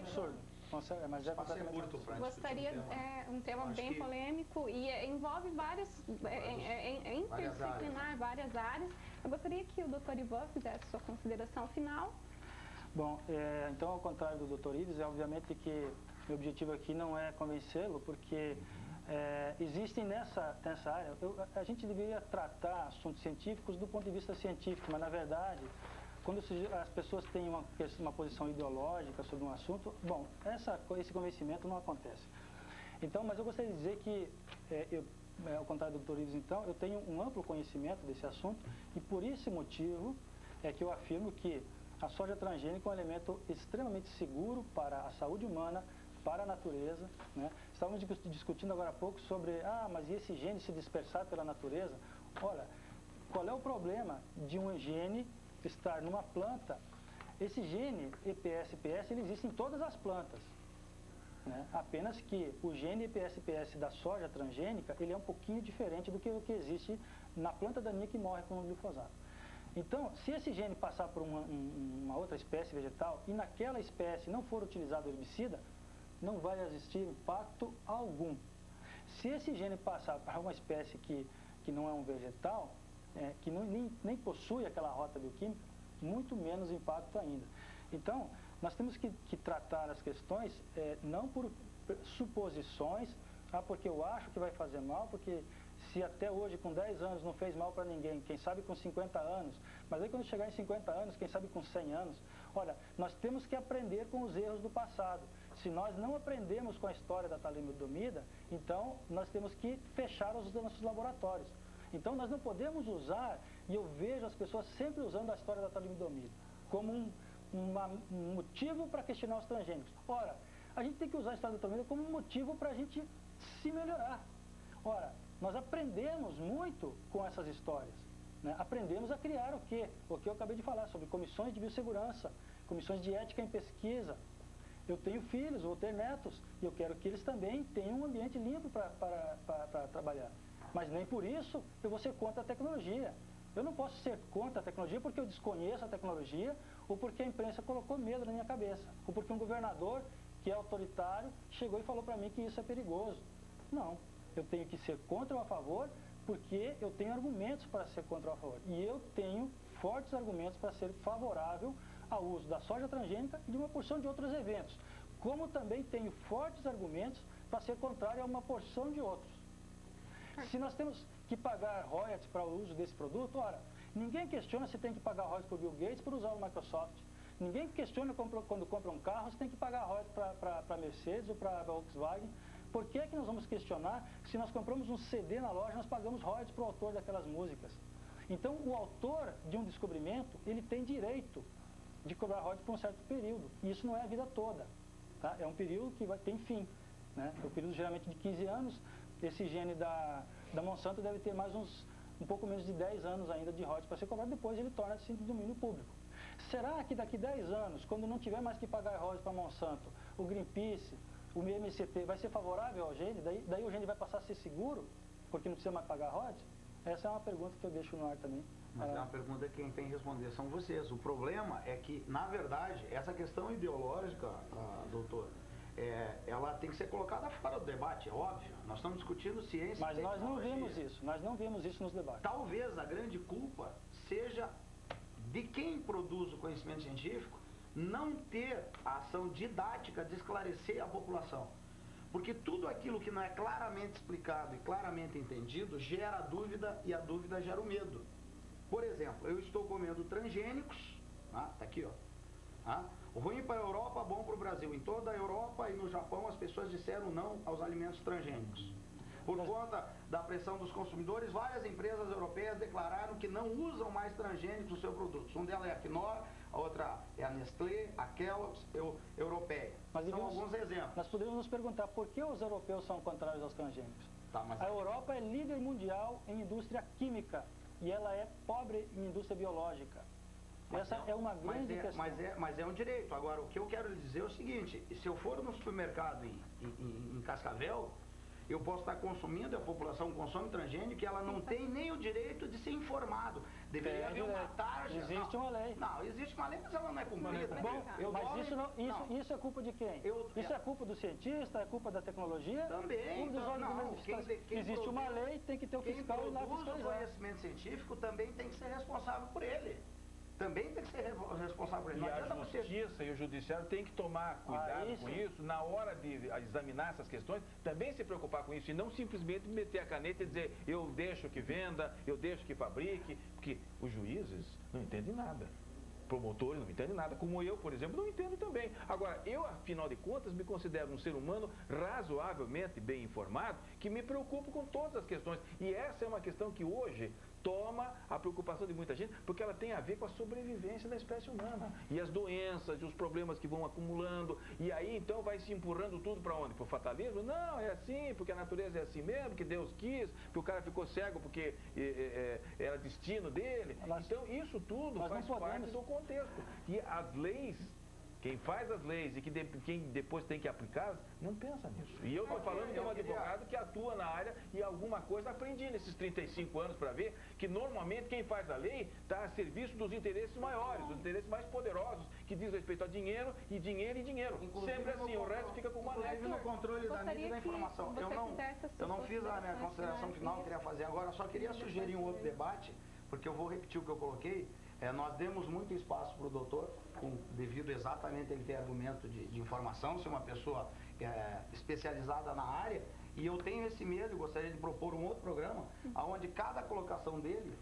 absurdo. Mas é completamente absurdo. Gostaria, um tema bem polêmico e envolve interdisciplinar, várias áreas. Eu gostaria que o Dr. Ivan fizesse sua consideração final. Bom, então, ao contrário do Dr. Ives, obviamente que meu objetivo aqui não é convencê-lo, porque existem nessa área, a gente deveria tratar assuntos científicos do ponto de vista científico, mas na verdade, quando as pessoas têm uma posição ideológica sobre um assunto, bom, esse convencimento não acontece. Então, mas eu gostaria de dizer que, ao contrário do Dr. Ives, então, eu tenho um amplo conhecimento desse assunto e por esse motivo é que eu afirmo que a soja transgênica é um elemento extremamente seguro para a saúde humana, para a natureza, né? Estávamos discutindo agora há pouco sobre, mas e esse gene se dispersar pela natureza? Olha, qual é o problema de um gene estar numa planta? Esse gene EPS-PS, ele existe em todas as plantas, né? Apenas que o gene EPS-PS da soja transgênica, ele é um pouquinho diferente do que o que existe na planta daninha que morre com o glifosato. Então, se esse gene passar por uma outra espécie vegetal e naquela espécie não for utilizado herbicida, não vai existir impacto algum. Se esse gene passar para uma espécie que não é um vegetal, que nem possui aquela rota bioquímica, muito menos impacto ainda. Então, nós temos que tratar as questões não por suposições, porque eu acho que vai fazer mal, porque se até hoje com 10 anos não fez mal para ninguém, quem sabe com 50 anos, mas aí quando chegar em 50 anos, quem sabe com 100 anos, olha, nós temos que aprender com os erros do passado. Se nós não aprendemos com a história da talidomida, então nós temos que fechar os nossos laboratórios. Então nós não podemos usar, e eu vejo as pessoas sempre usando a história da talidomida como um motivo para questionar os transgênicos. Ora, a gente tem que usar a história da talidomida como um motivo para a gente se melhorar. Ora, nós aprendemos muito com essas histórias, né? Aprendemos a criar o que eu acabei de falar, sobre comissões de biossegurança, comissões de ética em pesquisa. Eu tenho filhos, vou ter netos, e eu quero que eles também tenham um ambiente limpo para trabalhar. Mas nem por isso eu vou ser contra a tecnologia. Eu não posso ser contra a tecnologia porque eu desconheço a tecnologia, ou porque a imprensa colocou medo na minha cabeça, ou porque um governador que é autoritário chegou e falou para mim que isso é perigoso. Não. Eu tenho que ser contra ou a favor, porque eu tenho argumentos para ser contra ou a favor. E eu tenho fortes argumentos para ser favorável ao uso da soja transgênica e de uma porção de outros eventos. Como também tenho fortes argumentos para ser contrário a uma porção de outros. Se nós temos que pagar royalties para o uso desse produto, ora, ninguém questiona se tem que pagar royalties para o Bill Gates por usar o Microsoft. Ninguém questiona quando compra um carro se tem que pagar royalties para a Mercedes ou para a Volkswagen. Por que nós vamos questionar se nós compramos um CD na loja, nós pagamos royalties para o autor daquelas músicas? Então, o autor de um descobrimento, ele tem direito de cobrar royalties por um certo período. E isso não é a vida toda, tá? É um período que tem fim, né? É um período geralmente de 15 anos. Esse gene da Monsanto deve ter mais um pouco menos de 10 anos ainda de royalties para ser cobrado, depois ele torna-se de domínio público. Será que daqui 10 anos, quando não tiver mais que pagar royalties para a Monsanto, o Greenpeace, o MCT vai ser favorável ao gene, daí o gene vai passar a ser seguro, porque não precisa mais pagar royalties? Essa é uma pergunta que eu deixo no ar também. Mas é uma pergunta que quem tem que responder são vocês. O problema é que, na verdade, essa questão ideológica, doutor, ela tem que ser colocada fora do debate, é óbvio. Nós estamos discutindo ciência e tecnologia. Mas nós não vemos isso nos debates. Talvez a grande culpa seja de quem produz o conhecimento científico não ter a ação didática de esclarecer a população. Porque tudo aquilo que não é claramente explicado e claramente entendido gera dúvida, e a dúvida gera o medo. Por exemplo, eu estou comendo transgênicos, tá aqui, ó. Tá? Ruim para a Europa, bom para o Brasil. Em toda a Europa e no Japão as pessoas disseram não aos alimentos transgênicos. Por conta da pressão dos consumidores, várias empresas europeias declararam que não usam mais transgênicos nos seus produtos. Um delas é a Knorr, a outra é a Nestlé, a Kellogg's, europeia. São alguns exemplos. Nós poderíamos nos perguntar por que os europeus são contrários aos transgênicos. Tá, mas a Europa é líder mundial em indústria química e ela é pobre em indústria biológica. Essa é uma grande questão. Mas é um direito. Agora, o que eu quero lhe dizer é o seguinte: se eu for no supermercado em Cascavel eu posso estar consumindo, a população consome transgênico e ela não tem nem o direito de ser informado. Deveria haver uma tarja. Existe uma lei. Não, existe uma lei, mas ela não é cumprida. Bom, mas isso é culpa de quem? Isso é culpa do cientista, é culpa da tecnologia? Também. Dos órgãos existe uma lei, tem que ter o fiscal e lá fiscalizar. O conhecimento científico também tem que ser responsável por ele. Também tem que ser responsável por ele. E a justiça e o judiciário têm que tomar cuidado com isso, na hora de examinar essas questões, também se preocupar com isso e não simplesmente meter a caneta e dizer eu deixo que venda, eu deixo que fabrique, porque os juízes não entendem nada. Promotores não entendem nada, como eu, por exemplo, não entendo também. Agora, eu, afinal de contas, me considero um ser humano razoavelmente bem informado, que me preocupo com todas as questões. E essa é uma questão que hoje toma a preocupação de muita gente, porque ela tem a ver com a sobrevivência da espécie humana. E as doenças, e os problemas que vão acumulando. E aí, então, vai se empurrando tudo para onde? Para o fatalismo? Não, é assim, porque a natureza é assim mesmo, que Deus quis, que o cara ficou cego porque era destino dele. Então, isso tudo faz parte do contexto. E as leis, quem faz as leis e quem depois tem que aplicá-las, não pensa nisso. E eu estou falando de um advogado que atua na área e alguma coisa aprendi nesses 35 anos para ver que normalmente quem faz a lei está a serviço dos interesses maiores, dos interesses mais poderosos, que diz respeito a dinheiro e dinheiro e dinheiro. Inclusive, sempre assim, o resto fica com uma lei. No controle da mídia e da informação. Eu não fiz a minha consideração final, que eu queria fazer agora, só queria sugerir um outro debate, porque eu vou repetir o que eu coloquei. Nós demos muito espaço para o doutor, devido exatamente a ele ter argumento de informação, ser uma pessoa especializada na área, e eu tenho esse medo, gostaria de propor um outro programa, onde cada colocação dele,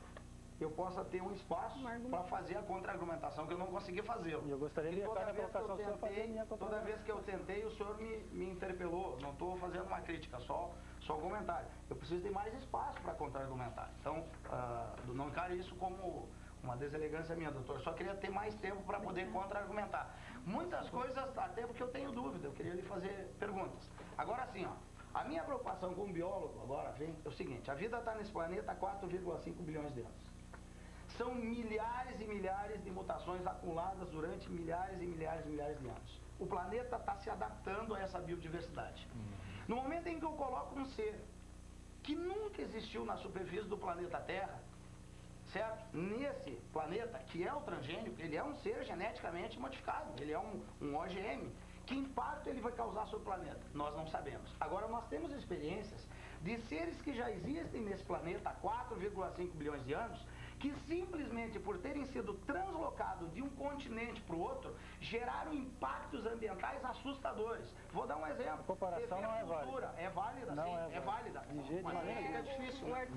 eu possa ter um espaço para fazer a contra-argumentação, que eu não consegui fazer. Eu gostaria de cada colocação sua fazer a minha contra-argumentação. Toda vez que eu tentei, o senhor me interpelou, não estou fazendo uma crítica, só um comentário. Eu preciso de mais espaço para contra-argumentar. Então, não encare isso como uma deselegância minha, doutor. Só queria ter mais tempo para poder contra-argumentar. Muitas coisas, até porque eu tenho dúvida, eu queria lhe fazer perguntas. Agora sim, ó, a minha preocupação como biólogo agora é o seguinte: a vida está nesse planeta há 4,5 bilhões de anos. São milhares e milhares de mutações acumuladas durante milhares e milhares e milhares de anos. O planeta está se adaptando a essa biodiversidade. No momento em que eu coloco um ser que nunca existiu na superfície do planeta Terra, certo? Nesse planeta, que é o transgênico, ele é um ser geneticamente modificado, ele é um OGM. Que impacto ele vai causar sobre o planeta? Nós não sabemos. Agora, nós temos experiências de seres que já existem nesse planeta há 4,5 bilhões de anos, que simplesmente por terem sido translocados de um continente para o outro, geraram impactos ambientais assustadores. Vou dar um exemplo. A comparação não é válida. É válida, não sim, é válida. Mas aí fica difícil, né?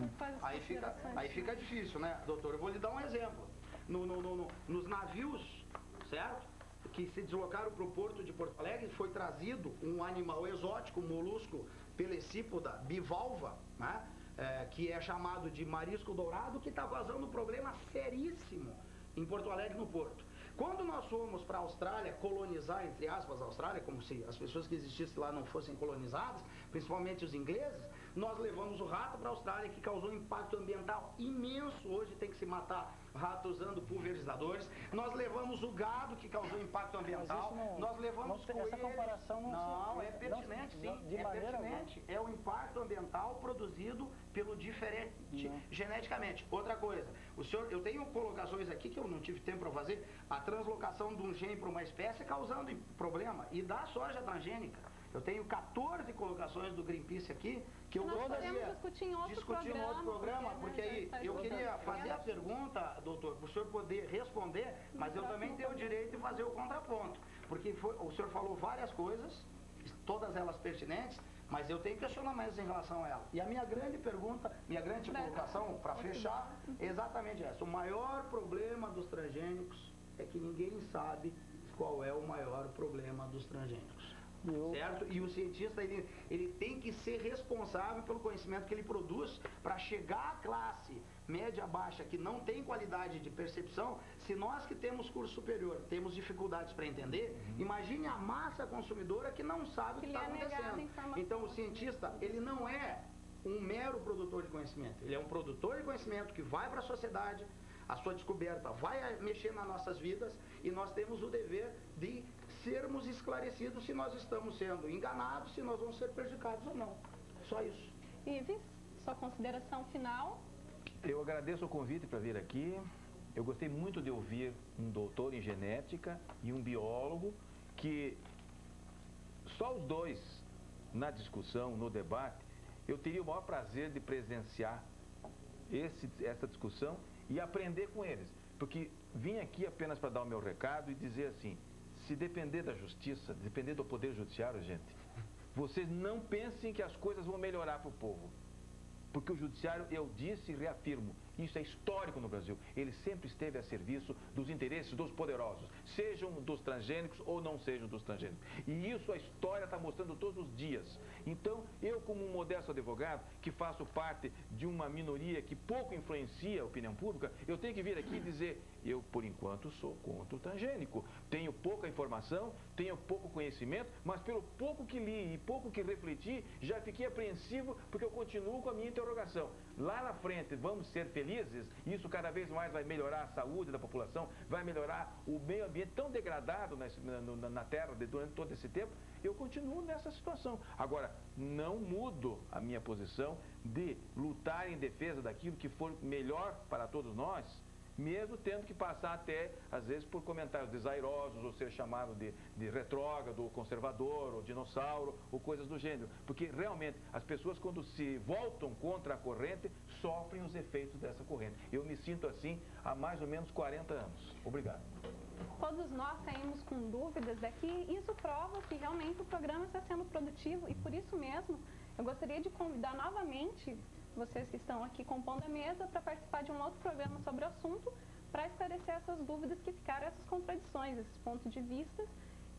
Aí fica difícil, né, doutor? Eu vou lhe dar um exemplo. Nos navios, certo? Que se deslocaram para o porto de Porto Alegre, foi trazido um animal exótico, um molusco pelecípoda bivalva, né? Que é chamado de marisco dourado, que está causando um problema seríssimo em Porto Alegre, no porto. Quando nós fomos para a Austrália colonizar, entre aspas, a Austrália, como se as pessoas que existissem lá não fossem colonizadas, principalmente os ingleses, nós levamos o rato para a Austrália, que causou um impacto ambiental imenso. Hoje tem que se matar rato usando pulverizadores. Nós levamos o gado, que causou impacto ambiental. Nós levamos coelhos. Essa comparação não é pertinente, sim. É pertinente. É o impacto ambiental produzido pelo diferente geneticamente. Outra coisa, eu tenho colocações aqui que eu não tive tempo para fazer. A translocação de um gene para uma espécie causando problema. E da soja transgênica. Eu tenho 14 colocações do Greenpeace aqui, que eu gostaria de discutir em outro programa, porque aí eu queria fazer a pergunta, doutor, para o senhor poder responder, mas eu também tenho o direito de fazer o contraponto. Porque o senhor falou várias coisas, todas elas pertinentes, mas eu tenho questionamentos em relação a ela. E a minha grande pergunta, minha grande colocação, para fechar, é exatamente essa. O maior problema dos transgênicos é que ninguém sabe qual é o maior problema dos transgênicos. Certo? E o cientista, ele tem que ser responsável pelo conhecimento que ele produz para chegar à classe média baixa, que não tem qualidade de percepção. Se nós que temos curso superior temos dificuldades para entender, imagine a massa consumidora que não sabe o que está acontecendo. Então, o cientista, ele não é um mero produtor de conhecimento, ele é um produtor de conhecimento que vai para a sociedade, a sua descoberta vai mexer nas nossas vidas, e nós temos o dever de sermos esclarecidos se nós estamos sendo enganados, se nós vamos ser prejudicados ou não. Só isso. Ives, sua consideração final? Eu agradeço o convite para vir aqui. Eu gostei muito de ouvir um doutor em genética e um biólogo que só os dois na discussão, no debate, eu teria o maior prazer de presenciar essa discussão e aprender com eles. Porque vim aqui apenas para dar o meu recado e dizer assim, se depender da justiça, depender do poder judiciário, gente, vocês não pensem que as coisas vão melhorar para o povo. Porque o judiciário, eu disse e reafirmo, isso é histórico no Brasil. Ele sempre esteve a serviço dos interesses dos poderosos, sejam dos transgênicos ou não sejam dos transgênicos. E isso a história está mostrando todos os dias. Então, eu como um modesto advogado, que faço parte de uma minoria que pouco influencia a opinião pública, eu tenho que vir aqui e dizer, eu por enquanto sou contra o transgênico. Tenho pouca informação, tenho pouco conhecimento, mas pelo pouco que li e pouco que refleti, já fiquei apreensivo porque eu continuo com a minha interrogação. Lá na frente, vamos ser felizes? Isso cada vez mais vai melhorar a saúde da população, vai melhorar o meio ambiente tão degradado na Terra durante todo esse tempo? Eu continuo nessa situação. Agora, não mudo a minha posição de lutar em defesa daquilo que for melhor para todos nós, mesmo tendo que passar até, às vezes, por comentários desairosos, ou ser chamado de retrógrado, ou conservador, ou dinossauro, ou coisas do gênero. Porque, realmente, as pessoas, quando se voltam contra a corrente, sofrem os efeitos dessa corrente. Eu me sinto assim há mais ou menos 40 anos. Obrigado. Todos nós saímos com dúvidas daqui, e isso prova que realmente o programa está sendo produtivo, e por isso mesmo, eu gostaria de convidar novamente vocês que estão aqui compondo a mesa para participar de um outro programa sobre o assunto, para esclarecer essas dúvidas que ficaram, essas contradições, esses pontos de vista.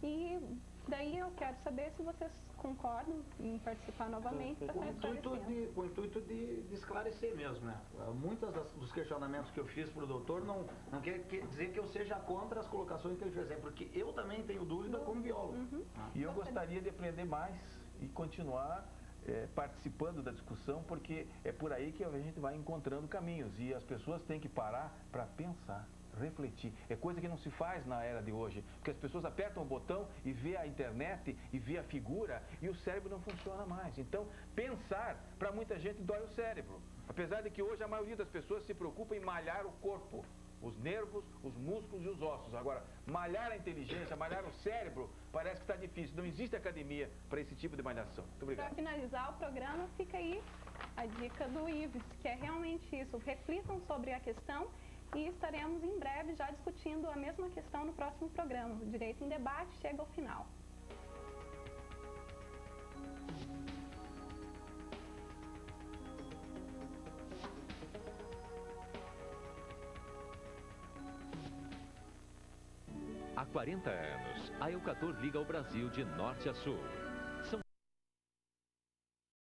E daí eu quero saber se vocês concordam em participar novamente para estar esclarecendo. Com o intuito de esclarecer mesmo, né? Muitos dos questionamentos que eu fiz para o doutor não quer dizer que eu seja contra as colocações que ele fez, porque eu também tenho dúvida como biólogo. E eu gostaria de aprender mais e continuar participando da discussão, porque é por aí que a gente vai encontrando caminhos e as pessoas têm que parar para pensar, refletir. É coisa que não se faz na era de hoje, porque as pessoas apertam o botão e vê a internet e vê a figura e o cérebro não funciona mais. Então, pensar, para muita gente, dói o cérebro. Apesar de que hoje a maioria das pessoas se preocupa em malhar o corpo, os nervos, os músculos e os ossos. Agora, malhar a inteligência, malhar o cérebro, parece que está difícil. Não existe academia para esse tipo de malhação. Muito obrigado. Para finalizar o programa, fica aí a dica do Ives, que é realmente isso. Reflitam sobre a questão e estaremos em breve já discutindo a mesma questão no próximo programa. O Direito em Debate chega ao final. Há 40 anos, a Eucator liga o Brasil de norte a sul.